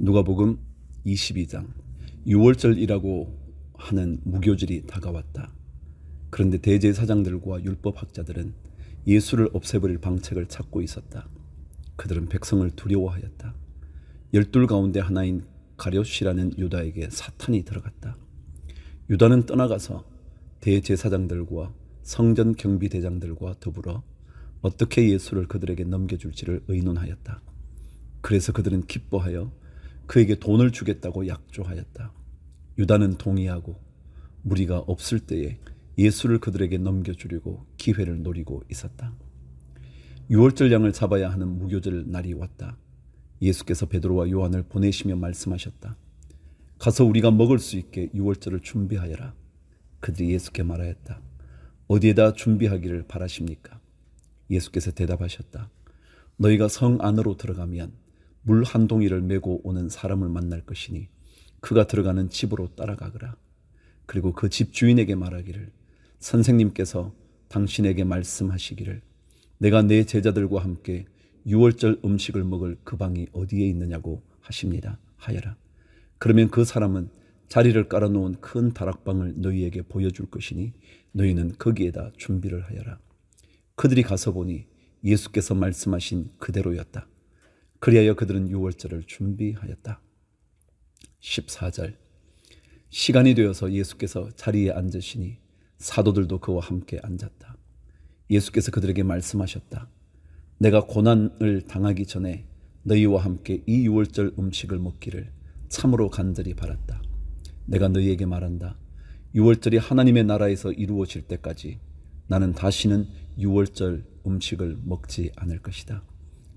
누가복음 22장. 6월절이라고 하는 무교절이 다가왔다. 그런데 대제사장들과 율법학자들은 예수를 없애버릴 방책을 찾고 있었다. 그들은 백성을 두려워하였다. 12 가운데 하나인 가룟이라는 유다에게 사탄이 들어갔다. 유다는 떠나가서 대제사장들과 성전 경비대장들과 더불어 어떻게 예수를 그들에게 넘겨줄지를 의논하였다. 그래서 그들은 기뻐하여 그에게 돈을 주겠다고 약조하였다. 유다는 동의하고 무리가 없을 때에 예수를 그들에게 넘겨주려고 기회를 노리고 있었다. 6월절 양을 잡아야 하는 무교절 날이 왔다. 예수께서 베드로와 요한을 보내시며 말씀하셨다. 가서 우리가 먹을 수 있게 6월절을 준비하여라. 그들이 예수께 말하였다. 어디에다 준비하기를 바라십니까? 예수께서 대답하셨다. 너희가 성 안으로 들어가면 물 한 동이를 메고 오는 사람을 만날 것이니 그가 들어가는 집으로 따라가거라. 그리고 그 집 주인에게 말하기를 선생님께서 당신에게 말씀하시기를 내가 내 제자들과 함께 6월절 음식을 먹을 그 방이 어디에 있느냐고 하십니다 하여라. 그러면 그 사람은 자리를 깔아놓은 큰 다락방을 너희에게 보여줄 것이니 너희는 거기에다 준비를 하여라. 그들이 가서 보니 예수께서 말씀하신 그대로였다. 그리하여 그들은 6월절을 준비하였다. 14절. 시간이 되어서 예수께서 자리에 앉으시니 사도들도 그와 함께 앉았다. 예수께서 그들에게 말씀하셨다. 내가 고난을 당하기 전에 너희와 함께 이 6월절 음식을 먹기를 참으로 간절히 바랐다. 내가 너희에게 말한다. 6월절이 하나님의 나라에서 이루어질 때까지 나는 다시는 6월절 음식을 먹지 않을 것이다.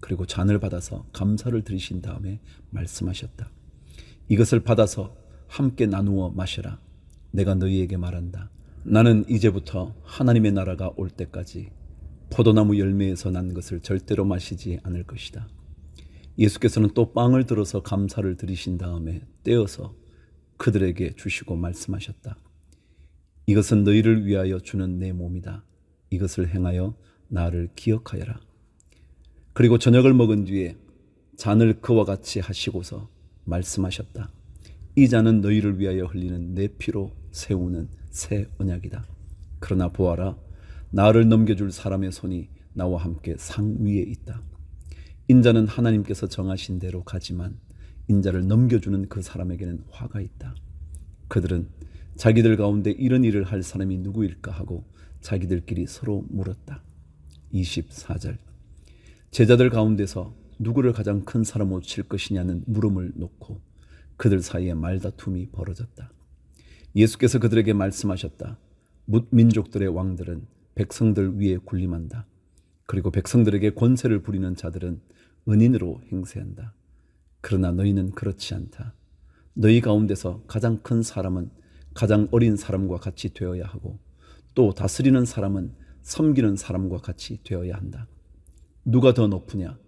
그리고 잔을 받아서 감사를 드리신 다음에 말씀하셨다. 이것을 받아서 함께 나누어 마셔라. 내가 너희에게 말한다. 나는 이제부터 하나님의 나라가 올 때까지 포도나무 열매에서 난 것을 절대로 마시지 않을 것이다. 예수께서는 또 빵을 들어서 감사를 드리신 다음에 떼어서 그들에게 주시고 말씀하셨다. 이것은 너희를 위하여 주는 내 몸이다. 이것을 행하여 나를 기억하여라. 그리고 저녁을 먹은 뒤에 잔을 그와 같이 하시고서 말씀하셨다. 이 잔은 너희를 위하여 흘리는 내 피로 세우는 새 언약이다. 그러나 보아라, 나를 넘겨줄 사람의 손이 나와 함께 상 위에 있다. 인자는 하나님께서 정하신 대로 가지만 인자를 넘겨주는 그 사람에게는 화가 있다. 그들은 자기들 가운데 이런 일을 할 사람이 누구일까 하고 자기들끼리 서로 물었다. 24절. 제자들 가운데서 누구를 가장 큰 사람으로 칠 것이냐는 물음을 놓고 그들 사이에 말다툼이 벌어졌다. 예수께서 그들에게 말씀하셨다. 뭇민족들의 왕들은 백성들 위에 군림한다. 그리고 백성들에게 권세를 부리는 자들은 은인으로 행세한다. 그러나 너희는 그렇지 않다. 너희 가운데서 가장 큰 사람은 가장 어린 사람과 같이 되어야 하고 또 다스리는 사람은 섬기는 사람과 같이 되어야 한다. 누가 더 높으냐?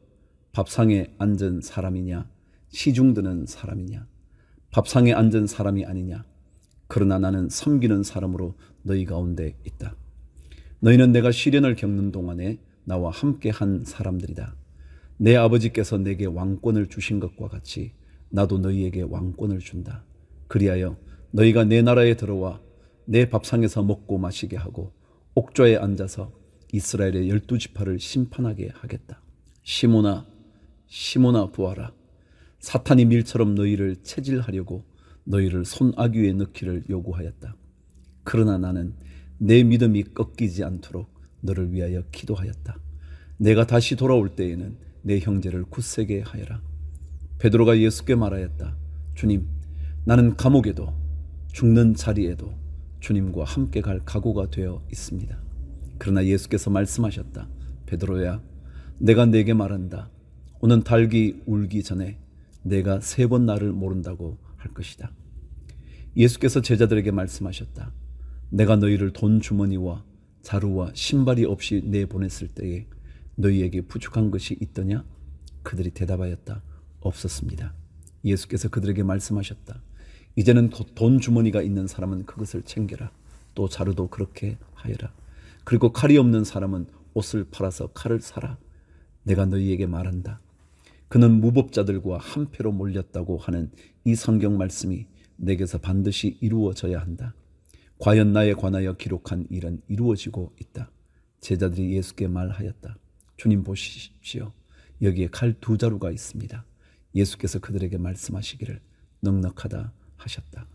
밥상에 앉은 사람이냐? 시중드는 사람이냐? 밥상에 앉은 사람이 아니냐? 그러나 나는 섬기는 사람으로 너희 가운데 있다. 너희는 내가 시련을 겪는 동안에 나와 함께 한 사람들이다. 내 아버지께서 내게 왕권을 주신 것과 같이 나도 너희에게 왕권을 준다. 그리하여 너희가 내 나라에 들어와 내 밥상에서 먹고 마시게 하고 옥좌에 앉아서 이스라엘의 12지파를 심판하게 하겠다. 시몬아, 시몬아 부하라. 사탄이 밀처럼 너희를 체질하려고 너희를 손아귀에 넣기를 요구하였다. 그러나 나는 내 믿음이 꺾이지 않도록 너를 위하여 기도하였다. 내가 다시 돌아올 때에는 내 형제를 굳세게 하여라. 베드로가 예수께 말하였다. 주님, 나는 감옥에도 죽는 자리에도 주님과 함께 갈 각오가 되어 있습니다. 그러나 예수께서 말씀하셨다. 베드로야, 내가 네게 말한다. 오는 닭이 울기 전에 내가 3번 나를 모른다고 할 것이다. 예수께서 제자들에게 말씀하셨다. 내가 너희를 돈 주머니와 자루와 신발이 없이 내보냈을 때에 너희에게 부족한 것이 있더냐? 그들이 대답하였다. 없었습니다. 예수께서 그들에게 말씀하셨다. 이제는 돈 주머니가 있는 사람은 그것을 챙겨라. 또 자루도 그렇게 하여라. 그리고 칼이 없는 사람은 옷을 팔아서 칼을 사라. 내가 너희에게 말한다. 그는 무법자들과 한패로 몰렸다고 하는 이 성경 말씀이 내게서 반드시 이루어져야 한다. 과연 나에 관하여 기록한 일은 이루어지고 있다. 제자들이 예수께 말하였다. 주님 보십시오. 여기에 칼 2자루가 있습니다. 예수께서 그들에게 말씀하시기를 넉넉하다 하셨다.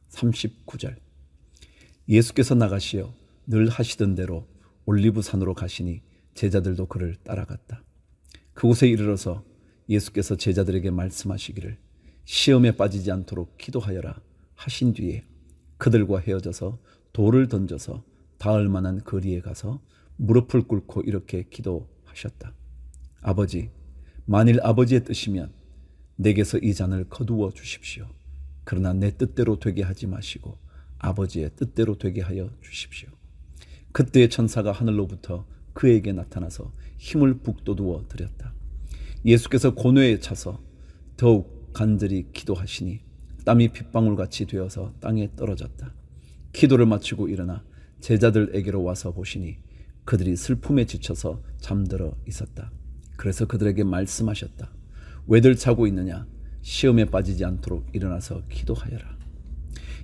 39절. 예수께서 나가시어 늘 하시던 대로 올리브산으로 가시니 제자들도 그를 따라갔다. 그곳에 이르러서 예수께서 제자들에게 말씀하시기를 시험에 빠지지 않도록 기도하여라 하신 뒤에 그들과 헤어져서 돌을 던져서 닿을 만한 거리에 가서 무릎을 꿇고 이렇게 기도하셨다. 아버지, 만일 아버지의 뜻이면 내게서 이 잔을 거두어 주십시오. 그러나 내 뜻대로 되게 하지 마시고 아버지의 뜻대로 되게 하여 주십시오. 그때의 천사가 하늘로부터 그에게 나타나서 힘을 북돋우어 드렸다. 예수께서 고뇌에 차서 더욱 간절히 기도하시니 땀이 핏방울같이 되어서 땅에 떨어졌다. 기도를 마치고 일어나 제자들에게로 와서 보시니 그들이 슬픔에 지쳐서 잠들어 있었다. 그래서 그들에게 말씀하셨다. 왜들 자고 있느냐? 시험에 빠지지 않도록 일어나서 기도하여라.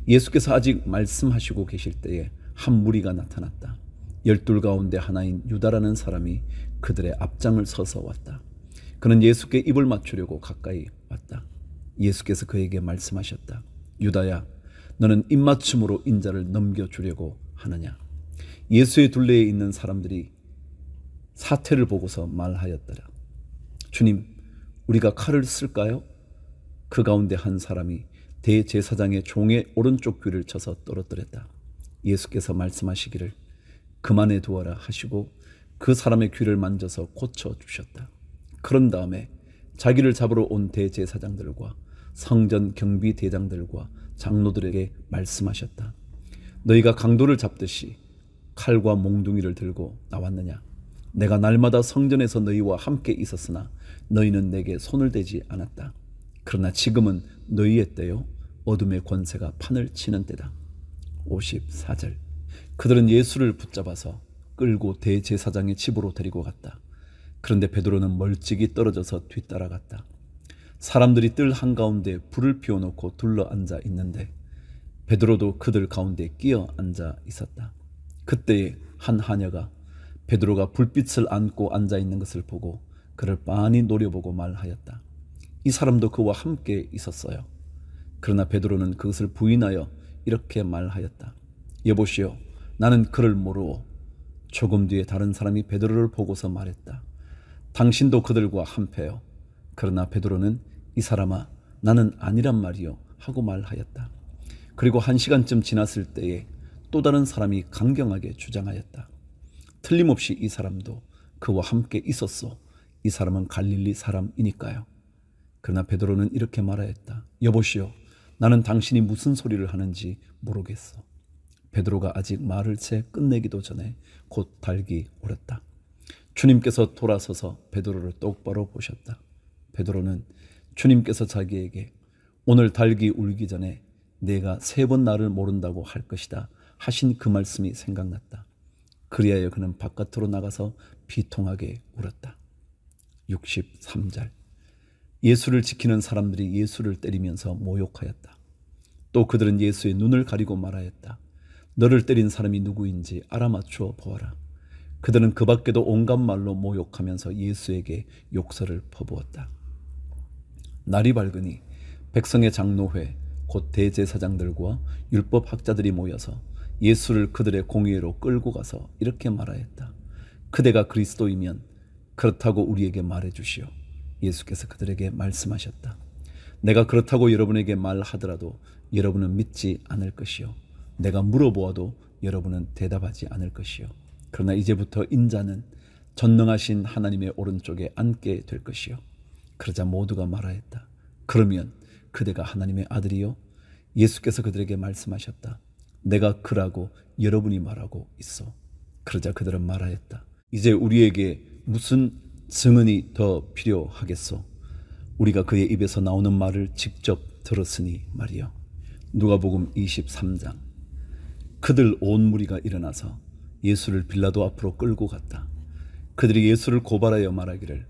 예수께서 아직 말씀하시고 계실 때에 한 무리가 나타났다. 12 가운데 하나인 유다라는 사람이 그들의 앞장을 서서 왔다. 그는 예수께 입을 맞추려고 가까이 왔다. 예수께서 그에게 말씀하셨다. 유다야, 너는 입맞춤으로 인자를 넘겨주려고 하느냐? 예수의 둘레에 있는 사람들이 사태를 보고서 말하였더라. 주님, 우리가 칼을 쓸까요? 그 가운데 한 사람이 대제사장의 종의 오른쪽 귀를 쳐서 떨어뜨렸다. 예수께서 말씀하시기를 그만해 두어라 하시고 그 사람의 귀를 만져서 고쳐주셨다. 그런 다음에 자기를 잡으러 온 대제사장들과 성전 경비대장들과 장로들에게 말씀하셨다. 너희가 강도를 잡듯이 칼과 몽둥이를 들고 나왔느냐? 내가 날마다 성전에서 너희와 함께 있었으나 너희는 내게 손을 대지 않았다. 그러나 지금은 너희의 때요 어둠의 권세가 판을 치는 때다. 54절. 그들은 예수를 붙잡아서 끌고 대제사장의 집으로 데리고 갔다. 그런데 베드로는 멀찍이 떨어져서 뒤따라갔다. 사람들이 뜰 한가운데 불을 피워놓고 둘러앉아 있는데 베드로도 그들 가운데 끼어 앉아 있었다. 그때에 한 하녀가 베드로가 불빛을 안고 앉아 있는 것을 보고 그를 빤히 노려보고 말하였다. 이 사람도 그와 함께 있었어요. 그러나 베드로는 그것을 부인하여 이렇게 말하였다. 여보시오, 나는 그를 모르오. 조금 뒤에 다른 사람이 베드로를 보고서 말했다. 당신도 그들과 한패요. 그러나 베드로는 이 사람아, 나는 아니란 말이요 하고 말하였다. 그리고 1시간쯤 지났을 때에 또 다른 사람이 강경하게 주장하였다. 틀림없이 이 사람도 그와 함께 있었소. 이 사람은 갈릴리 사람이니까요. 그러나 베드로는 이렇게 말하였다. 여보시오, 나는 당신이 무슨 소리를 하는지 모르겠어. 베드로가 아직 말을 채 끝내기도 전에 곧 닭이 울었다. 주님께서 돌아서서 베드로를 똑바로 보셨다. 베드로는 주님께서 자기에게 오늘 닭이 울기 전에 내가 3번 나를 모른다고 할 것이다 하신 그 말씀이 생각났다. 그리하여 그는 바깥으로 나가서 비통하게 울었다. 63절. 예수를 지키는 사람들이 예수를 때리면서 모욕하였다. 또 그들은 예수의 눈을 가리고 말하였다. 너를 때린 사람이 누구인지 알아맞추어 보아라. 그들은 그 밖에도 온갖 말로 모욕하면서 예수에게 욕설을 퍼부었다. 날이 밝으니 백성의 장로회 곧 대제사장들과 율법학자들이 모여서 예수를 그들의 공회로 끌고 가서 이렇게 말하였다. 그대가 그리스도이면 그렇다고 우리에게 말해 주시오. 예수께서 그들에게 말씀하셨다. 내가 그렇다고 여러분에게 말하더라도 여러분은 믿지 않을 것이요. 내가 물어보아도 여러분은 대답하지 않을 것이요. 그러나 이제부터 인자는 전능하신 하나님의 오른쪽에 앉게 될 것이요. 그러자 모두가 말하였다. 그러면 그대가 하나님의 아들이요? 예수께서 그들에게 말씀하셨다. 내가 그라고 여러분이 말하고 있어. 그러자 그들은 말하였다. 이제 우리에게 무슨 증언이 더 필요하겠소? 우리가 그의 입에서 나오는 말을 직접 들었으니 말이요. 누가복음 23장. 그들 온 무리가 일어나서 예수를 빌라도 앞으로 끌고 갔다. 그들이 예수를 고발하여 말하기를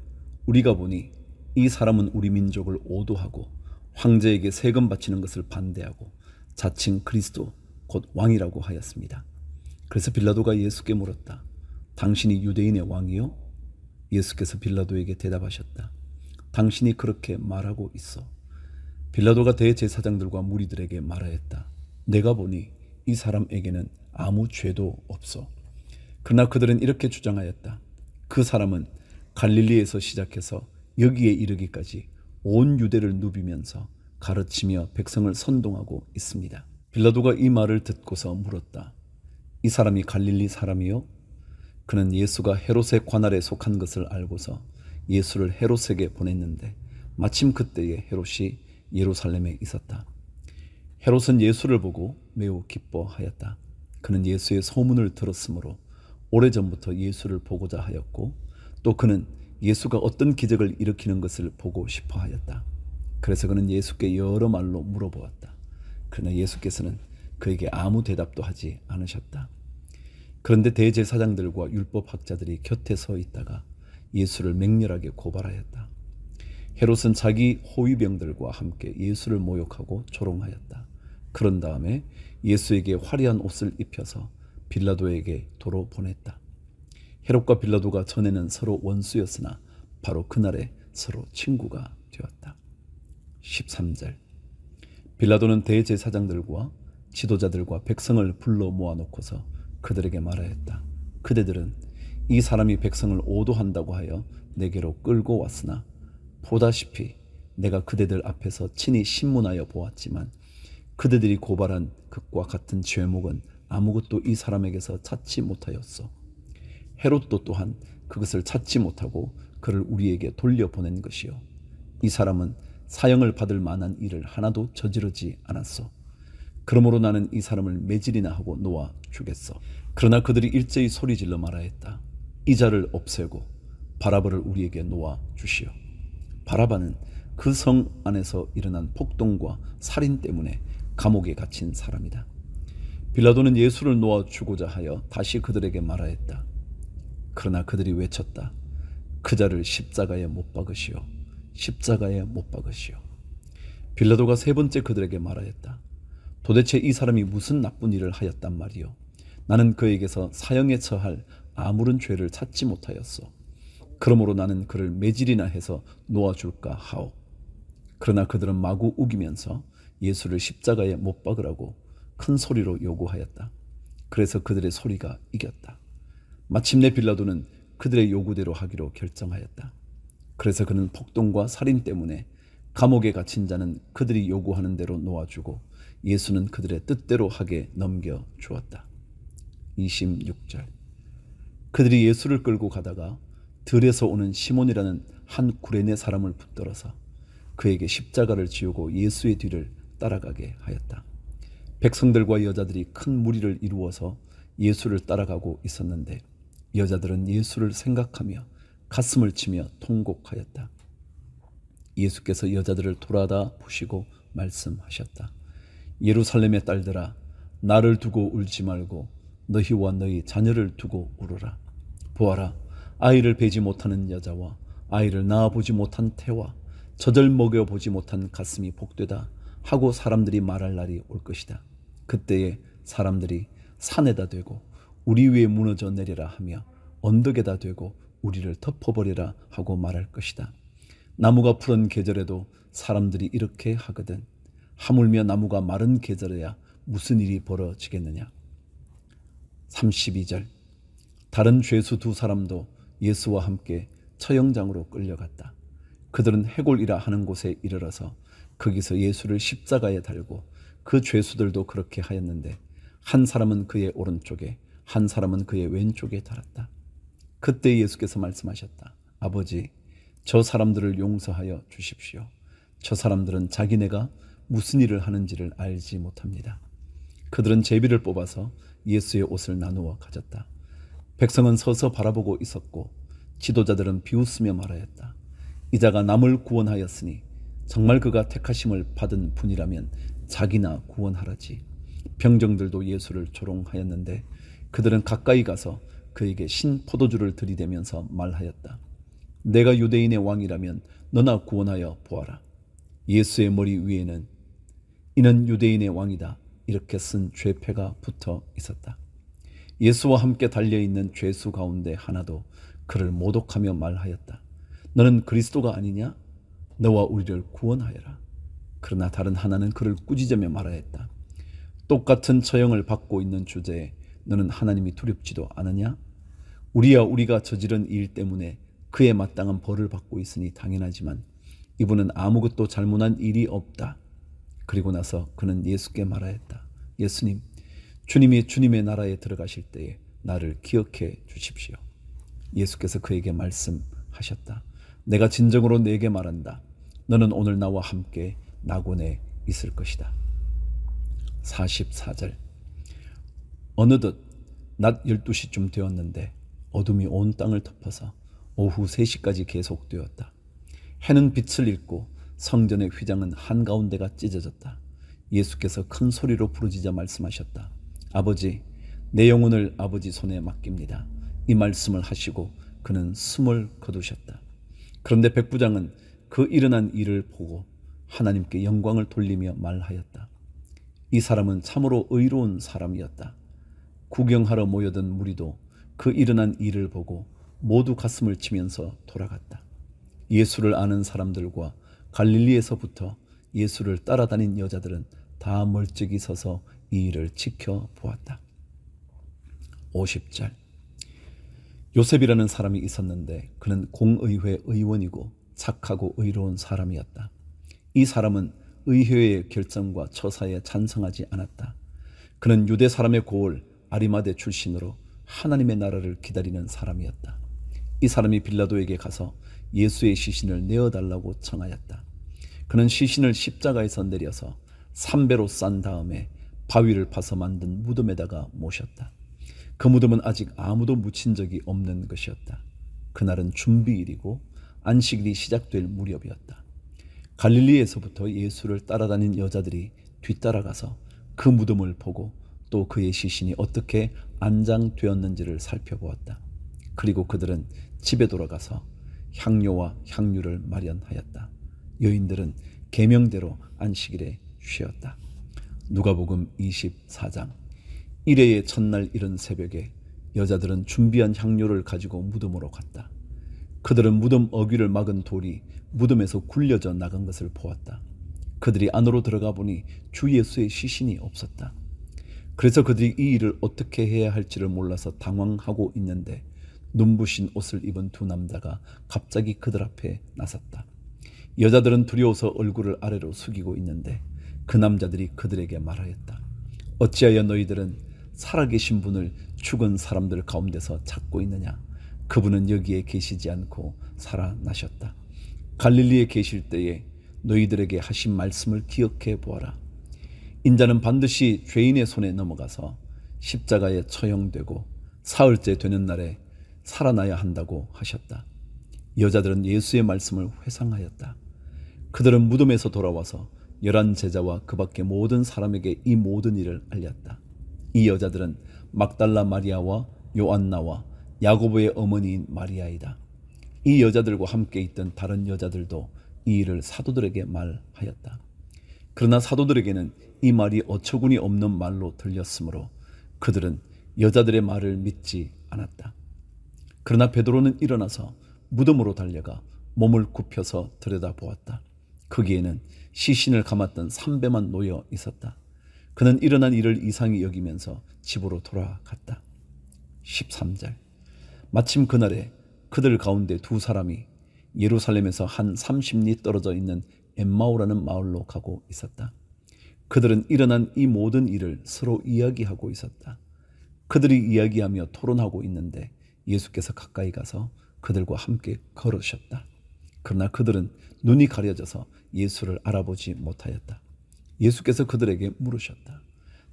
우리가 보니 이 사람은 우리 민족을 오도하고 황제에게 세금 바치는 것을 반대하고 자칭 그리스도 곧 왕이라고 하였습니다. 그래서 빌라도가 예수께 물었다. 당신이 유대인의 왕이요? 예수께서 빌라도에게 대답하셨다. 당신이 그렇게 말하고 있어. 빌라도가 대제사장들과 무리들에게 말하였다. 내가 보니 이 사람에게는 아무 죄도 없어. 그러나 그들은 이렇게 주장하였다. 그 사람은 갈릴리에서 시작해서 여기에 이르기까지 온 유대를 누비면서 가르치며 백성을 선동하고 있습니다. 빌라도가 이 말을 듣고서 물었다. 이 사람이 갈릴리 사람이요? 그는 예수가 헤롯의 관할에 속한 것을 알고서 예수를 헤롯에게 보냈는데 마침 그때에 헤롯이 예루살렘에 있었다. 헤롯은 예수를 보고 매우 기뻐하였다. 그는 예수의 소문을 들었으므로 오래전부터 예수를 보고자 하였고 또 그는 예수가 어떤 기적을 일으키는 것을 보고 싶어 하였다. 그래서 그는 예수께 여러 말로 물어보았다. 그러나 예수께서는 그에게 아무 대답도 하지 않으셨다. 그런데 대제사장들과 율법학자들이 곁에 서 있다가 예수를 맹렬하게 고발하였다. 헤롯은 자기 호위병들과 함께 예수를 모욕하고 조롱하였다. 그런 다음에 예수에게 화려한 옷을 입혀서 빌라도에게 도로 보냈다. 헤롯과 빌라도가 전에는 서로 원수였으나 바로 그날에 서로 친구가 되었다. 13절. 빌라도는 대제사장들과 지도자들과 백성을 불러 모아놓고서 그들에게 말하였다. 그대들은 이 사람이 백성을 오도한다고 하여 내게로 끌고 왔으나 보다시피 내가 그대들 앞에서 친히 신문하여 보았지만 그대들이 고발한 것과 같은 죄목은 아무것도 이 사람에게서 찾지 못하였소. 헤롯도 또한 그것을 찾지 못하고 그를 우리에게 돌려보낸 것이요. 이 사람은 사형을 받을 만한 일을 하나도 저지르지 않았소. 그러므로 나는 이 사람을 매질이나 하고 놓아 주겠소. 그러나 그들이 일제히 소리질러 말하였다. 이 자를 없애고 바라바를 우리에게 놓아 주시오. 바라바는 그 성 안에서 일어난 폭동과 살인 때문에 감옥에 갇힌 사람이다. 빌라도는 예수를 놓아 주고자 하여 다시 그들에게 말하였다. 그러나 그들이 외쳤다. 그 자를 십자가에 못 박으시오. 십자가에 못 박으시오. 빌라도가 세 번째 그들에게 말하였다. 도대체 이 사람이 무슨 나쁜 일을 하였단 말이오. 나는 그에게서 사형에 처할 아무런 죄를 찾지 못하였소. 그러므로 나는 그를 매질이나 해서 놓아줄까 하오. 그러나 그들은 마구 우기면서 예수를 십자가에 못 박으라고 큰 소리로 요구하였다. 그래서 그들의 소리가 이겼다. 마침내 빌라도는 그들의 요구대로 하기로 결정하였다. 그래서 그는 폭동과 살인 때문에 감옥에 갇힌 자는 그들이 요구하는 대로 놓아주고 예수는 그들의 뜻대로 하게 넘겨주었다. 26절. 그들이 예수를 끌고 가다가 들에서 오는 시몬이라는 한 구레네 사람을 붙들어서 그에게 십자가를 지우고 예수의 뒤를 따라가게 하였다. 백성들과 여자들이 큰 무리를 이루어서 예수를 따라가고 있었는데 여자들은 예수를 생각하며 가슴을 치며 통곡하였다. 예수께서 여자들을 돌아다 보시고 말씀하셨다. 예루살렘의 딸들아, 나를 두고 울지 말고 너희와 너희 자녀를 두고 울어라. 보아라, 아이를 베지 못하는 여자와 아이를 낳아보지 못한 태와 젖을 먹여보지 못한 가슴이 복되다 하고 사람들이 말할 날이 올 것이다. 그때에 사람들이 산에다 대고 우리 위에 무너져 내리라 하며 언덕에다 대고 우리를 덮어버리라 하고 말할 것이다. 나무가 푸른 계절에도 사람들이 이렇게 하거든 하물며 나무가 마른 계절에야 무슨 일이 벌어지겠느냐. 32절. 다른 죄수 두 사람도 예수와 함께 처형장으로 끌려갔다. 그들은 해골이라 하는 곳에 이르러서 거기서 예수를 십자가에 달고 그 죄수들도 그렇게 하였는데 한 사람은 그의 오른쪽에 한 사람은 그의 왼쪽에 달았다. 그때 예수께서 말씀하셨다. 아버지, 저 사람들을 용서하여 주십시오. 저 사람들은 자기네가 무슨 일을 하는지를 알지 못합니다. 그들은 제비를 뽑아서 예수의 옷을 나누어 가졌다. 백성은 서서 바라보고 있었고 지도자들은 비웃으며 말하였다. 이자가 남을 구원하였으니 정말 그가 택하심을 받은 분이라면 자기나 구원하라지. 병정들도 예수를 조롱하였는데 그들은 가까이 가서 그에게 신 포도주를 들이대면서 말하였다. 내가 유대인의 왕이라면 너나 구원하여 보아라. 예수의 머리 위에는 이는 유대인의 왕이다 이렇게 쓴 죄패가 붙어 있었다. 예수와 함께 달려있는 죄수 가운데 하나도 그를 모독하며 말하였다. 너는 그리스도가 아니냐? 너와 우리를 구원하여라. 그러나 다른 하나는 그를 꾸짖으며 말하였다. 똑같은 처형을 받고 있는 주제에 너는 하나님이 두렵지도 않으냐? 우리야 우리가 저지른 일 때문에 그에 마땅한 벌을 받고 있으니 당연하지만 이분은 아무것도 잘못한 일이 없다. 그리고 나서 그는 예수께 말하였다. 예수님, 주님이 주님의 나라에 들어가실 때에 나를 기억해 주십시오. 예수께서 그에게 말씀하셨다. 내가 진정으로 네게 말한다. 너는 오늘 나와 함께 낙원에 있을 것이다. 44절. 어느덧 낮 12시쯤 되었는데 어둠이 온 땅을 덮어서 오후 3시까지 계속되었다. 해는 빛을 잃고 성전의 휘장은 한가운데가 찢어졌다. 예수께서 큰 소리로 부르짖어 말씀하셨다. 아버지, 내 영혼을 아버지 손에 맡깁니다. 이 말씀을 하시고 그는 숨을 거두셨다. 그런데 백부장은 그 일어난 일을 보고 하나님께 영광을 돌리며 말하였다. 이 사람은 참으로 의로운 사람이었다. 구경하러 모여든 무리도 그 일어난 일을 보고 모두 가슴을 치면서 돌아갔다. 예수를 아는 사람들과 갈릴리에서부터 예수를 따라다닌 여자들은 다 멀찍이 서서 이 일을 지켜보았다. 50절. 요셉이라는 사람이 있었는데 그는 공의회 의원이고 착하고 의로운 사람이었다. 이 사람은 의회의 결정과 처사에 찬성하지 않았다. 그는 유대 사람의 고을 아리마대 출신으로 하나님의 나라를 기다리는 사람이었다. 이 사람이 빌라도에게 가서 예수의 시신을 내어달라고 청하였다. 그는 시신을 십자가에서 내려서 3배로 싼 다음에 바위를 파서 만든 무덤에다가 모셨다. 그 무덤은 아직 아무도 묻힌 적이 없는 것이었다. 그날은 준비일이고 안식일이 시작될 무렵이었다. 갈릴리에서부터 예수를 따라다닌 여자들이 뒤따라가서 그 무덤을 보고 또 그의 시신이 어떻게 안장되었는지를 살펴보았다. 그리고 그들은 집에 돌아가서 향료와 향유를 마련하였다. 여인들은 계명대로 안식일에 쉬었다. 누가복음 24장. 일회의 첫날 이른 새벽에 여자들은 준비한 향료를 가지고 무덤으로 갔다. 그들은 무덤 어귀를 막은 돌이 무덤에서 굴려져 나간 것을 보았다. 그들이 안으로 들어가 보니 주 예수의 시신이 없었다. 그래서 그들이 이 일을 어떻게 해야 할지를 몰라서 당황하고 있는데 눈부신 옷을 입은 두 남자가 갑자기 그들 앞에 나섰다. 여자들은 두려워서 얼굴을 아래로 숙이고 있는데 그 남자들이 그들에게 말하였다. 어찌하여 너희들은 살아계신 분을 죽은 사람들 가운데서 찾고 있느냐? 그분은 여기에 계시지 않고 살아나셨다. 갈릴리에 계실 때에 너희들에게 하신 말씀을 기억해 보아라. 인자는 반드시 죄인의 손에 넘어가서 십자가에 처형되고 사흘째 되는 날에 살아나야 한다고 하셨다. 여자들은 예수의 말씀을 회상하였다. 그들은 무덤에서 돌아와서 11 제자와 그 밖의 모든 사람에게 이 모든 일을 알렸다. 이 여자들은 막달라 마리아와 요안나와 야고보의 어머니인 마리아이다. 이 여자들과 함께 있던 다른 여자들도 이 일을 사도들에게 말하였다. 그러나 사도들에게는 이 말이 어처구니 없는 말로 들렸으므로 그들은 여자들의 말을 믿지 않았다. 그러나 베드로는 일어나서 무덤으로 달려가 몸을 굽혀서 들여다보았다. 거기에는 시신을 감았던 3배만 놓여 있었다. 그는 일어난 일을 이상히 여기면서 집으로 돌아갔다. 13절. 마침 그날에 그들 가운데 두 사람이 예루살렘에서 한 30리 떨어져 있는 엠마오라는 마을로 가고 있었다. 그들은 일어난 이 모든 일을 서로 이야기하고 있었다. 그들이 이야기하며 토론하고 있는데 예수께서 가까이 가서 그들과 함께 걸으셨다. 그러나 그들은 눈이 가려져서 예수를 알아보지 못하였다. 예수께서 그들에게 물으셨다.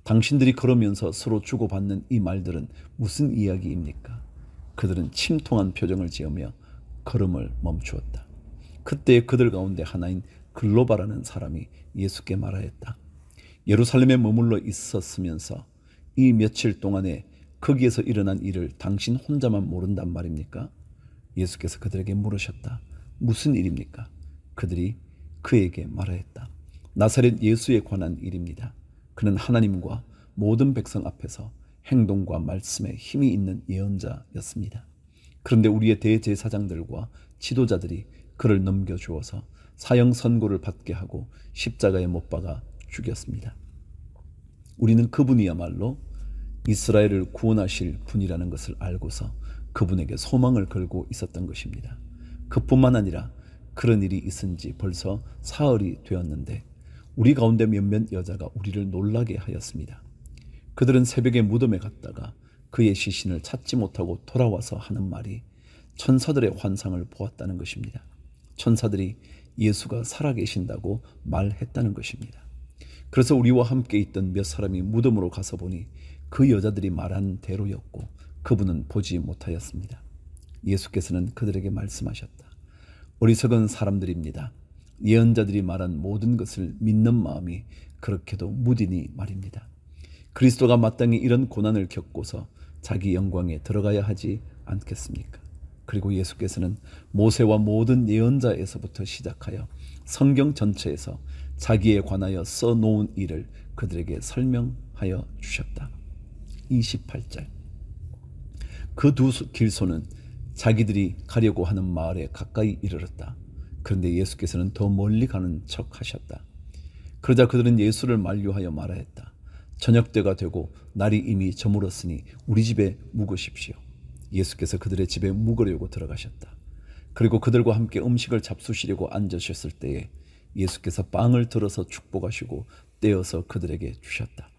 당신들이 걸으면서 서로 주고받는 이 말들은 무슨 이야기입니까? 그들은 침통한 표정을 지으며 걸음을 멈추었다. 그때 그들 가운데 하나인 글로바라는 사람이 예수께 말하였다. 예루살렘에 머물러 있었으면서 이 며칠 동안에 거기에서 일어난 일을 당신 혼자만 모른단 말입니까? 예수께서 그들에게 물으셨다. 무슨 일입니까? 그들이 그에게 말하였다. 나사렛 예수에 관한 일입니다. 그는 하나님과 모든 백성 앞에서 행동과 말씀에 힘이 있는 예언자였습니다. 그런데 우리의 대제사장들과 지도자들이 그를 넘겨주어서 사형 선고를 받게 하고 십자가에 못 박아 죽였습니다. 우리는 그분이야말로 이스라엘을 구원하실 분이라는 것을 알고서 그분에게 소망을 걸고 있었던 것입니다. 그뿐만 아니라 그런 일이 있은 지 벌써 사흘이 되었는데 우리 가운데 몇몇 여자가 우리를 놀라게 하였습니다. 그들은 새벽에 무덤에 갔다가 그의 시신을 찾지 못하고 돌아와서 하는 말이 천사들의 환상을 보았다는 것입니다. 천사들이 예수가 살아계신다고 말했다는 것입니다. 그래서 우리와 함께 있던 몇 사람이 무덤으로 가서 보니 그 여자들이 말한 대로였고 그분은 보지 못하였습니다. 예수께서는 그들에게 말씀하셨다. 어리석은 사람들입니다. 예언자들이 말한 모든 것을 믿는 마음이 그렇게도 무디니 말입니다. 그리스도가 마땅히 이런 고난을 겪고서 자기 영광에 들어가야 하지 않겠습니까? 그리고 예수께서는 모세와 모든 예언자에서부터 시작하여 성경 전체에서 자기에 관하여 써놓은 일을 그들에게 설명하여 주셨다. 28절. 그 두 길소는 자기들이 가려고 하는 마을에 가까이 이르렀다. 그런데 예수께서는 더 멀리 가는 척 하셨다. 그러자 그들은 예수를 만류하여 말하였다. 저녁 때가 되고 날이 이미 저물었으니 우리 집에 묵으십시오. 예수께서 그들의 집에 묵으려고 들어가셨다. 그리고 그들과 함께 음식을 잡수시려고 앉으셨을 때에 예수께서 빵을 들어서 축복하시고 떼어서 그들에게 주셨다.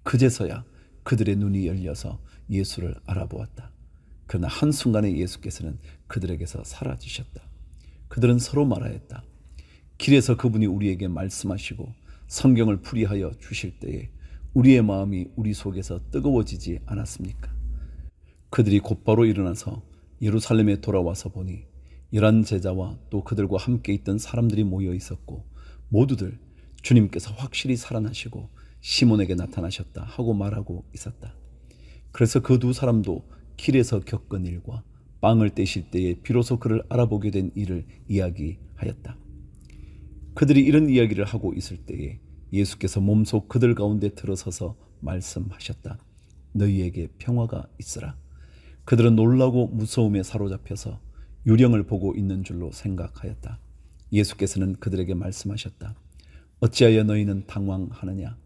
그제서야 그들의 눈이 열려서 예수를 알아보았다. 그러나 한순간에 예수께서는 그들에게서 사라지셨다. 그들은 서로 말하였다. 길에서 그분이 우리에게 말씀하시고 성경을 풀이하여 주실 때에 우리의 마음이 우리 속에서 뜨거워지지 않았습니까? 그들이 곧바로 일어나서 예루살렘에 돌아와서 보니 11 제자와 또 그들과 함께 있던 사람들이 모여 있었고 모두들 주님께서 확실히 살아나시고 시몬에게 나타나셨다 하고 말하고 있었다. 그래서 그 두 사람도 길에서 겪은 일과 빵을 떼실 때에 비로소 그를 알아보게 된 일을 이야기하였다. 그들이 이런 이야기를 하고 있을 때에 예수께서 몸소 그들 가운데 들어서서 말씀하셨다. 너희에게 평화가 있으라. 그들은 놀라고 무서움에 사로잡혀서 유령을 보고 있는 줄로 생각하였다. 예수께서는 그들에게 말씀하셨다. 어찌하여 너희는 당황하느냐?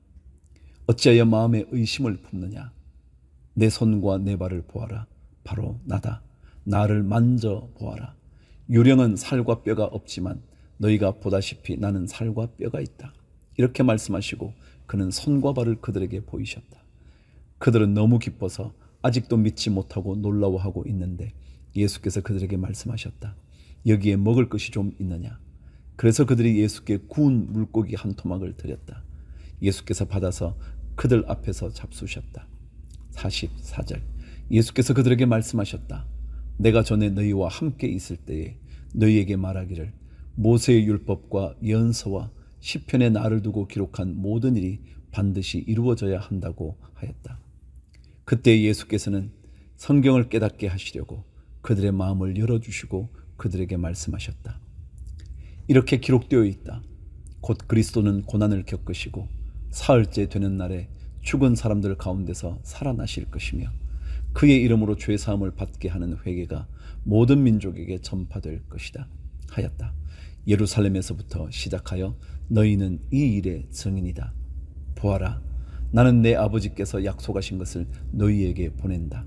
어찌하여 마음에 의심을 품느냐? 내 손과 내 발을 보아라. 바로 나다. 나를 만져보아라. 유령은 살과 뼈가 없지만 너희가 보다시피 나는 살과 뼈가 있다. 이렇게 말씀하시고 그는 손과 발을 그들에게 보이셨다. 그들은 너무 기뻐서 아직도 믿지 못하고 놀라워하고 있는데 예수께서 그들에게 말씀하셨다. 여기에 먹을 것이 좀 있느냐? 그래서 그들이 예수께 구운 물고기 한 토막을 드렸다. 예수께서 받아서 그들 앞에서 잡수셨다. 44절. 예수께서 그들에게 말씀하셨다. 내가 전에 너희와 함께 있을 때에 너희에게 말하기를 모세의 율법과 예언서와 시편에 나를 두고 기록한 모든 일이 반드시 이루어져야 한다고 하였다. 그때 예수께서는 성경을 깨닫게 하시려고 그들의 마음을 열어주시고 그들에게 말씀하셨다. 이렇게 기록되어 있다. 곧 그리스도는 고난을 겪으시고 사흘째 되는 날에 죽은 사람들 가운데서 살아나실 것이며 그의 이름으로 죄사함을 받게 하는 회개가 모든 민족에게 전파될 것이다 하였다. 예루살렘에서부터 시작하여 너희는 이 일의 증인이다. 보아라, 나는 내 아버지께서 약속하신 것을 너희에게 보낸다.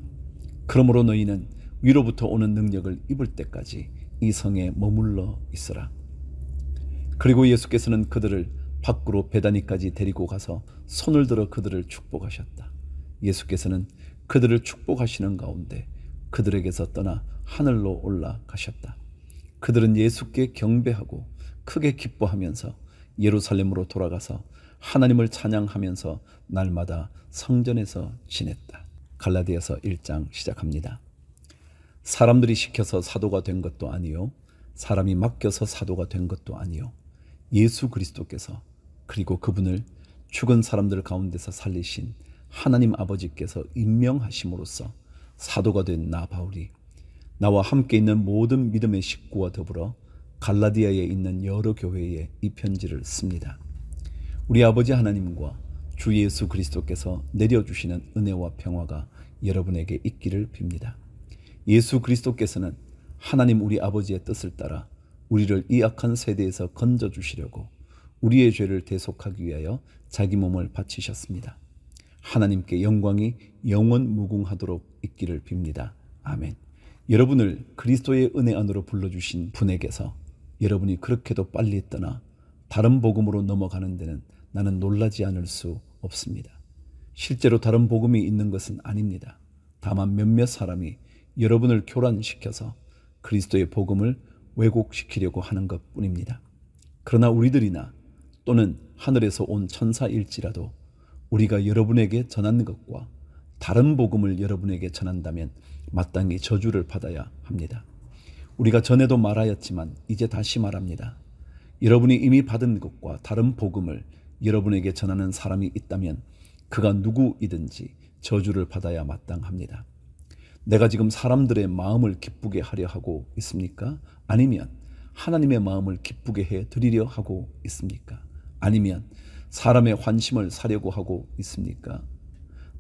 그러므로 너희는 위로부터 오는 능력을 입을 때까지 이 성에 머물러 있으라. 그리고 예수께서는 그들을 밖으로 베다니까지 데리고 가서 손을 들어 그들을 축복하셨다. 예수께서는 그들을 축복하시는 가운데 그들에게서 떠나 하늘로 올라가셨다. 그들은 예수께 경배하고 크게 기뻐하면서 예루살렘으로 돌아가서 하나님을 찬양하면서 날마다 성전에서 지냈다. 갈라디아서 1장 시작합니다. 사람들이 시켜서 사도가 된 것도 아니요 사람이 맡겨서 사도가 된 것도 아니요 예수 그리스도께서 그리고 그분을 죽은 사람들 가운데서 살리신 하나님 아버지께서 임명하심으로써 사도가 된 나 바울이 나와 함께 있는 모든 믿음의 식구와 더불어 갈라디아에 있는 여러 교회에 이 편지를 씁니다. 우리 아버지 하나님과 주 예수 그리스도께서 내려주시는 은혜와 평화가 여러분에게 있기를 빕니다. 예수 그리스도께서는 하나님 우리 아버지의 뜻을 따라 우리를 이 악한 세대에서 건져주시려고 우리의 죄를 대속하기 위하여 자기 몸을 바치셨습니다. 하나님께 영광이 영원 무궁하도록 있기를 빕니다. 아멘. 여러분을 그리스도의 은혜 안으로 불러주신 분에게서 여러분이 그렇게도 빨리 떠나 다른 복음으로 넘어가는 데는 나는 놀라지 않을 수 없습니다. 실제로 다른 복음이 있는 것은 아닙니다. 다만 몇몇 사람이 여러분을 교란시켜서 그리스도의 복음을 왜곡시키려고 하는 것뿐입니다. 그러나 우리들이나 또는 하늘에서 온 천사일지라도 우리가 여러분에게 전한 것과 다른 복음을 여러분에게 전한다면 마땅히 저주를 받아야 합니다. 우리가 전에도 말하였지만 이제 다시 말합니다. 여러분이 이미 받은 것과 다른 복음을 여러분에게 전하는 사람이 있다면 그가 누구이든지 저주를 받아야 마땅합니다. 내가 지금 사람들의 마음을 기쁘게 하려 하고 있습니까? 아니면 하나님의 마음을 기쁘게 해 드리려 하고 있습니까? 아니면 사람의 환심을 사려고 하고 있습니까?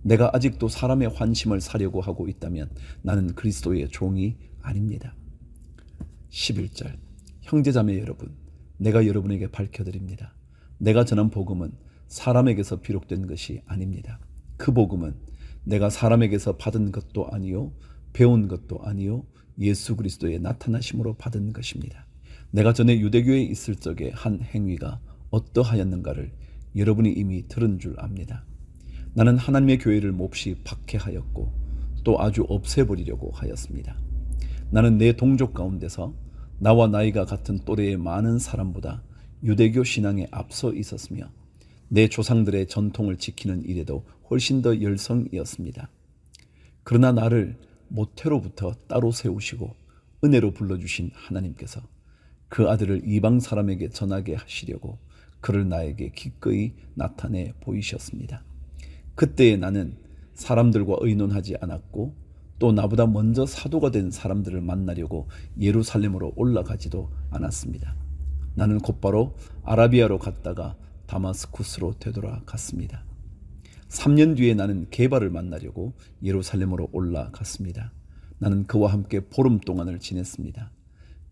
내가 아직도 사람의 환심을 사려고 하고 있다면 나는 그리스도의 종이 아닙니다. 11절 형제자매 여러분, 내가 여러분에게 밝혀드립니다. 내가 전한 복음은 사람에게서 비록된 것이 아닙니다. 그 복음은 내가 사람에게서 받은 것도 아니요 배운 것도 아니요 예수 그리스도의 나타나심으로 받은 것입니다. 내가 전에 유대교에 있을 적에 한 행위가 어떠하였는가를 여러분이 이미 들은 줄 압니다. 나는 하나님의 교회를 몹시 박해하였고 또 아주 없애버리려고 하였습니다. 나는 내 동족 가운데서 나와 나이가 같은 또래의 많은 사람보다 유대교 신앙에 앞서 있었으며 내 조상들의 전통을 지키는 일에도 훨씬 더 열성이었습니다. 그러나 나를 모태로부터 따로 세우시고 은혜로 불러주신 하나님께서 그 아들을 이방 사람에게 전하게 하시려고 그를 나에게 기꺼이 나타내 보이셨습니다. 그때에 나는 사람들과 의논하지 않았고 또 나보다 먼저 사도가 된 사람들을 만나려고 예루살렘으로 올라가지도 않았습니다. 나는 곧바로 아라비아로 갔다가 다마스쿠스로 되돌아갔습니다. 3년 뒤에 나는 게바를 만나려고 예루살렘으로 올라갔습니다. 나는 그와 함께 보름 동안을 지냈습니다.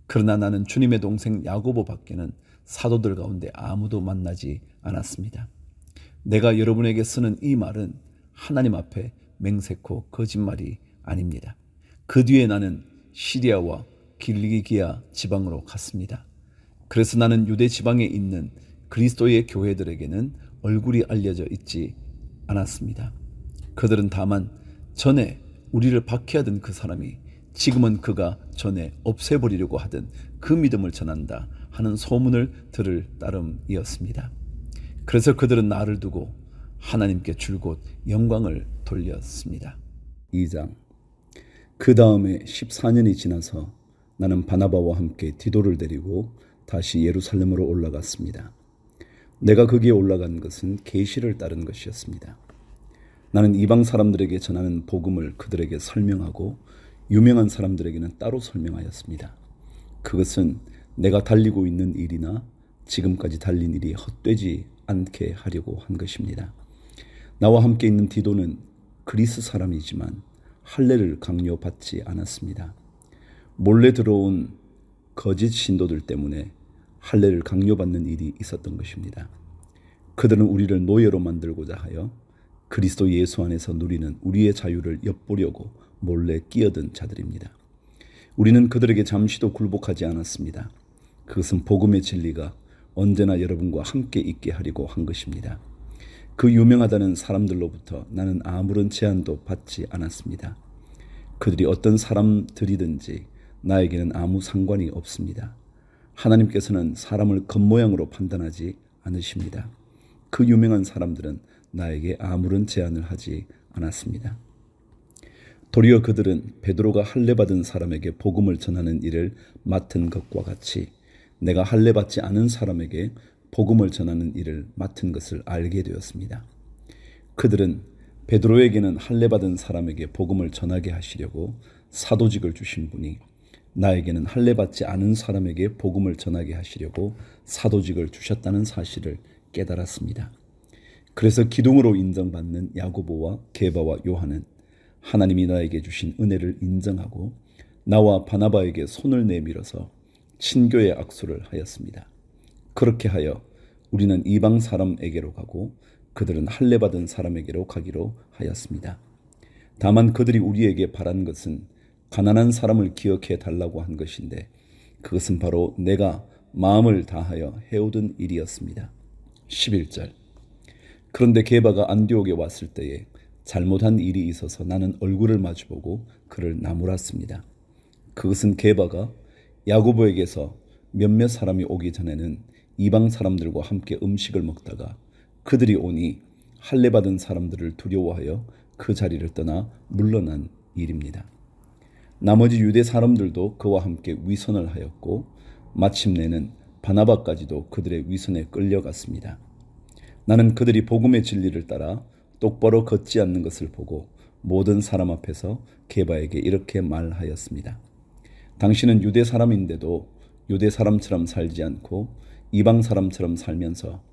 그러나 나는 주님의 동생 야고보 밖에는 사도들 가운데 아무도 만나지 않았습니다. 내가 여러분에게 쓰는 이 말은 하나님 앞에 맹세코 거짓말이 아닙니다. 그 뒤에 나는 시리아와 길리기아 지방으로 갔습니다. 그래서 나는 유대 지방에 있는 그리스도의 교회들에게는 얼굴이 알려져 있지 않았습니다. 그들은 다만 전에 우리를 박해하던 그 사람이 지금은 그가 전에 없애버리려고 하던 그 믿음을 전한다 하는 소문을 들을 따름이었습니다. 그래서 그들은 나를 두고 하나님께 줄곧 영광을 돌렸습니다. 2장 그 다음에 14년이 지나서 나는 바나바와 함께 디도를 데리고 다시 예루살렘으로 올라갔습니다. 내가 거기에 올라간 것은 계시를 따른 것이었습니다. 나는 이방 사람들에게 전하는 복음을 그들에게 설명하고 유명한 사람들에게는 따로 설명하였습니다. 그것은 내가 달리고 있는 일이나 지금까지 달린 일이 헛되지 않게 하려고 한 것입니다. 나와 함께 있는 디도는 그리스 사람이지만 할례를 강요받지 않았습니다. 몰래 들어온 거짓 신도들 때문에 할례를 강요받는 일이 있었던 것입니다. 그들은 우리를 노예로 만들고자 하여 그리스도 예수 안에서 누리는 우리의 자유를 엿보려고 몰래 끼어든 자들입니다. 우리는 그들에게 잠시도 굴복하지 않았습니다. 그것은 복음의 진리가 언제나 여러분과 함께 있게 하려고 한 것입니다. 그 유명하다는 사람들로부터 나는 아무런 제한도 받지 않았습니다. 그들이 어떤 사람들이든지 나에게는 아무 상관이 없습니다. 하나님께서는 사람을 겉모양으로 판단하지 않으십니다. 그 유명한 사람들은 나에게 아무런 제한을 하지 않았습니다. 도리어 그들은 베드로가 할례받은 사람에게 복음을 전하는 일을 맡은 것과 같이 내가 할례받지 않은 사람에게 복음을 전하는 일을 맡은 것을 알게 되었습니다. 그들은 베드로에게는 할례받은 사람에게 복음을 전하게 하시려고 사도직을 주신 분이 나에게는 할례받지 않은 사람에게 복음을 전하게 하시려고 사도직을 주셨다는 사실을 깨달았습니다. 그래서 기둥으로 인정받는 야고보와 게바와 요한은 하나님이 나에게 주신 은혜를 인정하고 나와 바나바에게 손을 내밀어서 친교의 악수를 하였습니다. 그렇게 하여 우리는 이방 사람에게로 가고 그들은 할례받은 사람에게로 가기로 하였습니다. 다만 그들이 우리에게 바란 것은 가난한 사람을 기억해 달라고 한 것인데 그것은 바로 내가 마음을 다하여 해오던 일이었습니다. 11절. 그런데 게바가 안디옥에 왔을 때에 잘못한 일이 있어서 나는 얼굴을 마주보고 그를 나무랐습니다. 그것은 게바가 야고보에게서 몇몇 사람이 오기 전에는 이방 사람들과 함께 음식을 먹다가 그들이 오니 할례받은 사람들을 두려워하여 그 자리를 떠나 물러난 일입니다. 나머지 유대 사람들도 그와 함께 위선을 하였고 마침내는 바나바까지도 그들의 위선에 끌려갔습니다. 나는 그들이 복음의 진리를 따라 똑바로 걷지 않는 것을 보고 모든 사람 앞에서 게바에게 이렇게 말하였습니다. 당신은 유대 사람인데도 유대 사람처럼 살지 않고 이방 사람처럼 살면서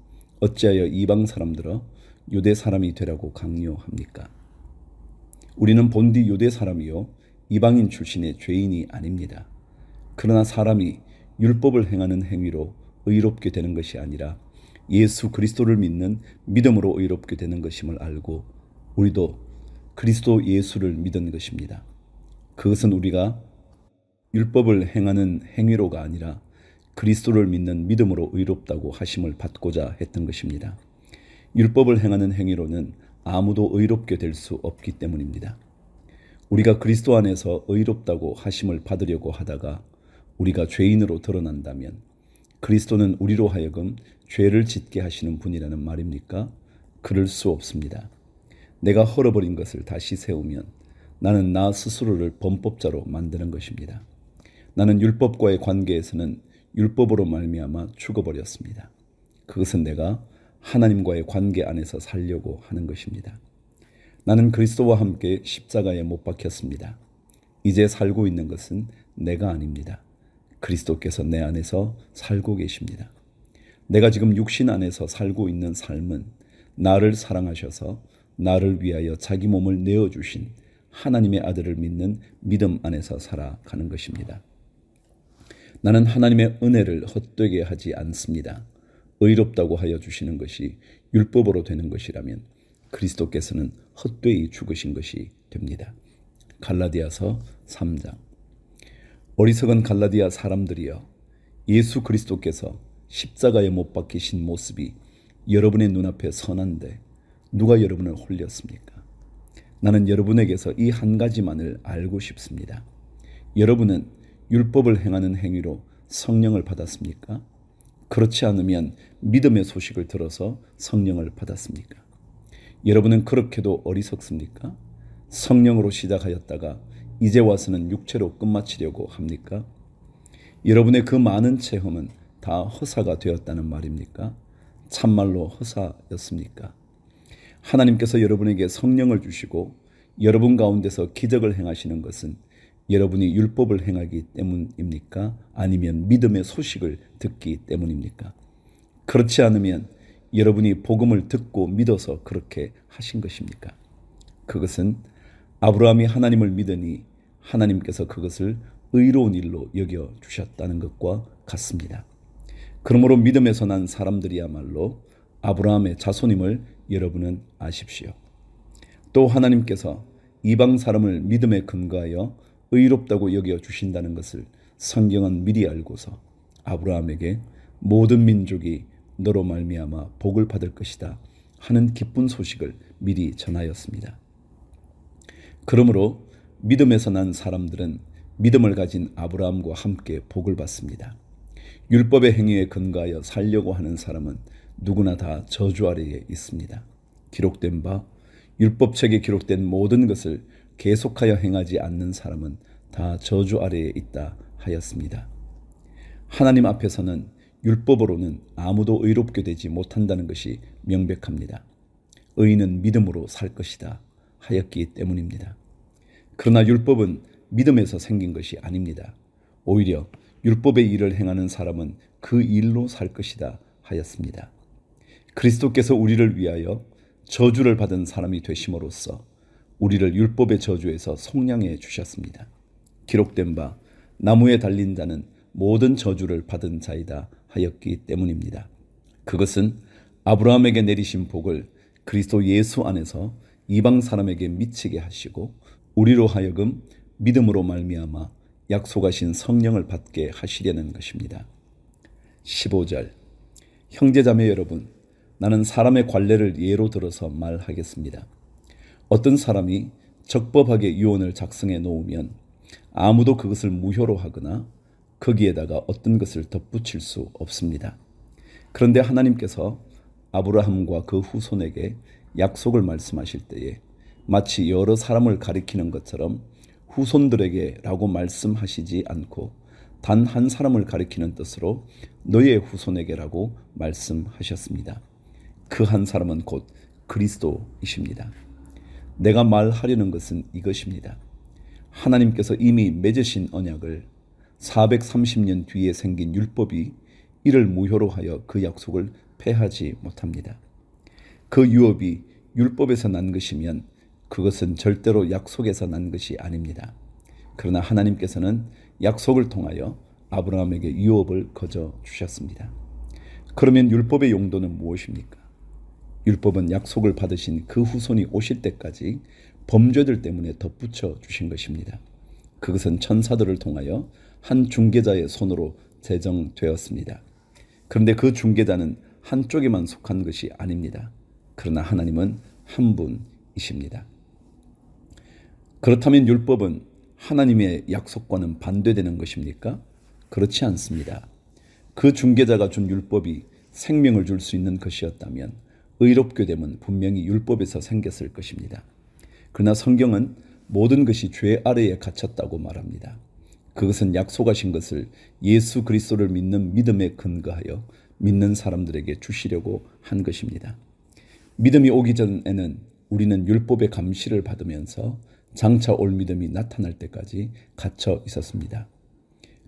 어찌하여 이방 사람들어 유대 사람이 되라고 강요합니까? 우리는 본디 유대 사람이요 이방인 출신의 죄인이 아닙니다. 그러나 사람이 율법을 행하는 행위로 의롭게 되는 것이 아니라 예수 그리스도를 믿는 믿음으로 의롭게 되는 것임을 알고 우리도 그리스도 예수를 믿은 것입니다. 그것은 우리가 율법을 행하는 행위로가 아니라 그리스도를 믿는 믿음으로 의롭다고 하심을 받고자 했던 것입니다. 율법을 행하는 행위로는 아무도 의롭게 될 수 없기 때문입니다. 우리가 그리스도 안에서 의롭다고 하심을 받으려고 하다가 우리가 죄인으로 드러난다면 그리스도는 우리로 하여금 죄를 짓게 하시는 분이라는 말입니까? 그럴 수 없습니다. 내가 헐어버린 것을 다시 세우면 나는 나 스스로를 범법자로 만드는 것입니다. 나는 율법과의 관계에서는 율법으로 말미암아 죽어버렸습니다. 그것은 내가 하나님과의 관계 안에서 살려고 하는 것입니다. 나는 그리스도와 함께 십자가에 못 박혔습니다. 이제 살고 있는 것은 내가 아닙니다. 그리스도께서 내 안에서 살고 계십니다. 내가 지금 육신 안에서 살고 있는 삶은 나를 사랑하셔서 나를 위하여 자기 몸을 내어주신 하나님의 아들을 믿는 믿음 안에서 살아가는 것입니다. 나는 하나님의 은혜를 헛되게 하지 않습니다. 의롭다고 하여 주시는 것이 율법으로 되는 것이라면 그리스도께서는 헛되이 죽으신 것이 됩니다. 갈라디아서 3장. 어리석은 갈라디아 사람들이여, 예수 그리스도께서 십자가에 못 박히신 모습이 여러분의 눈앞에 선한데 누가 여러분을 홀렸습니까? 나는 여러분에게서 이 한 가지만을 알고 싶습니다. 여러분은 율법을 행하는 행위로 성령을 받았습니까? 그렇지 않으면 믿음의 소식을 들어서 성령을 받았습니까? 여러분은 그렇게도 어리석습니까? 성령으로 시작하였다가 이제 와서는 육체로 끝마치려고 합니까? 여러분의 그 많은 체험은 다 허사가 되었다는 말입니까? 참말로 허사였습니까? 하나님께서 여러분에게 성령을 주시고 여러분 가운데서 기적을 행하시는 것은 여러분이 율법을 행하기 때문입니까? 아니면 믿음의 소식을 듣기 때문입니까? 그렇지 않으면 여러분이 복음을 듣고 믿어서 그렇게 하신 것입니까? 그것은 아브라함이 하나님을 믿으니 하나님께서 그것을 의로운 일로 여겨 주셨다는 것과 같습니다. 그러므로 믿음에서 난 사람들이야말로 아브라함의 자손임을 여러분은 아십시오. 또 하나님께서 이방 사람을 믿음에 근거하여 의롭다고 여겨 주신다는 것을 성경은 미리 알고서 아브라함에게 모든 민족이 너로 말미암아 복을 받을 것이다 하는 기쁜 소식을 미리 전하였습니다. 그러므로 믿음에서 난 사람들은 믿음을 가진 아브라함과 함께 복을 받습니다. 율법의 행위에 근거하여 살려고 하는 사람은 누구나 다 저주 아래에 있습니다. 기록된 바 율법책에 기록된 모든 것을 계속하여 행하지 않는 사람은 다 저주 아래에 있다 하였습니다. 하나님 앞에서는 율법으로는 아무도 의롭게 되지 못한다는 것이 명백합니다. 의인은 믿음으로 살 것이다 하였기 때문입니다. 그러나 율법은 믿음에서 생긴 것이 아닙니다. 오히려 율법의 일을 행하는 사람은 그 일로 살 것이다 하였습니다. 그리스도께서 우리를 위하여 저주를 받은 사람이 되심으로써 우리를 율법의 저주에서 속량해 주셨습니다. 기록된 바 나무에 달린 자는 모든 저주를 받은 자이다 하였기 때문입니다. 그것은 아브라함에게 내리신 복을 그리스도 예수 안에서 이방 사람에게 미치게 하시고 우리로 하여금 믿음으로 말미암아 약속하신 성령을 받게 하시려는 것입니다. 15절 형제자매 여러분, 나는 사람의 관례를 예로 들어서 말하겠습니다. 어떤 사람이 적법하게 유언을 작성해 놓으면 아무도 그것을 무효로 하거나 거기에다가 어떤 것을 덧붙일 수 없습니다. 그런데 하나님께서 아브라함과 그 후손에게 약속을 말씀하실 때에 마치 여러 사람을 가리키는 것처럼 후손들에게 라고 말씀하시지 않고 단 한 사람을 가리키는 뜻으로 너의 후손에게 라고 말씀하셨습니다. 그 한 사람은 곧 그리스도이십니다. 내가 말하려는 것은 이것입니다. 하나님께서 이미 맺으신 언약을 430년 뒤에 생긴 율법이 이를 무효로 하여 그 약속을 폐하지 못합니다. 그 유업이 율법에서 난 것이면 그것은 절대로 약속에서 난 것이 아닙니다. 그러나 하나님께서는 약속을 통하여 아브라함에게 유업을 거저 주셨습니다. 그러면 율법의 용도는 무엇입니까? 율법은 약속을 받으신 그 후손이 오실 때까지 범죄들 때문에 덧붙여 주신 것입니다. 그것은 천사들을 통하여 한 중개자의 손으로 제정되었습니다. 그런데 그 중개자는 한쪽에만 속한 것이 아닙니다. 그러나 하나님은 한 분이십니다. 그렇다면 율법은 하나님의 약속과는 반대되는 것입니까? 그렇지 않습니다. 그 중개자가 준 율법이 생명을 줄 수 있는 것이었다면 의롭게 됨은 분명히 율법에서 생겼을 것입니다. 그러나 성경은 모든 것이 죄 아래에 갇혔다고 말합니다. 그것은 약속하신 것을 예수 그리스도를 믿는 믿음에 근거하여 믿는 사람들에게 주시려고 한 것입니다. 믿음이 오기 전에는 우리는 율법의 감시를 받으면서 장차 올 믿음이 나타날 때까지 갇혀 있었습니다.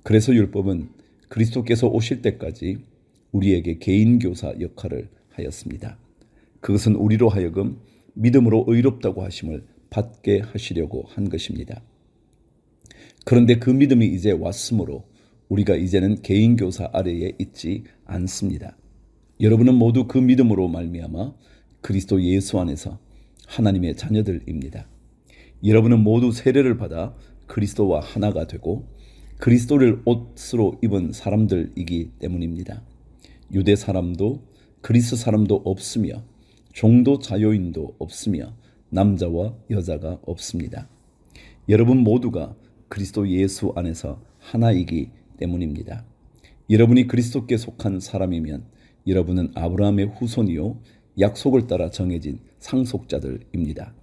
그래서 율법은 그리스도께서 오실 때까지 우리에게 개인교사 역할을 하였습니다. 그것은 우리로 하여금 믿음으로 의롭다고 하심을 받게 하시려고 한 것입니다. 그런데 그 믿음이 이제 왔으므로 우리가 이제는 개인교사 아래에 있지 않습니다. 여러분은 모두 그 믿음으로 말미암아 그리스도 예수 안에서 하나님의 자녀들입니다. 여러분은 모두 세례를 받아 그리스도와 하나가 되고 그리스도를 옷으로 입은 사람들이기 때문입니다. 유대 사람도 그리스 사람도 없으며 종도 자유인도 없으며 남자와 여자가 없습니다. 여러분 모두가 그리스도 예수 안에서 하나이기 때문입니다. 여러분이 그리스도께 속한 사람이면 여러분은 아브라함의 후손이요 약속을 따라 정해진 상속자들입니다.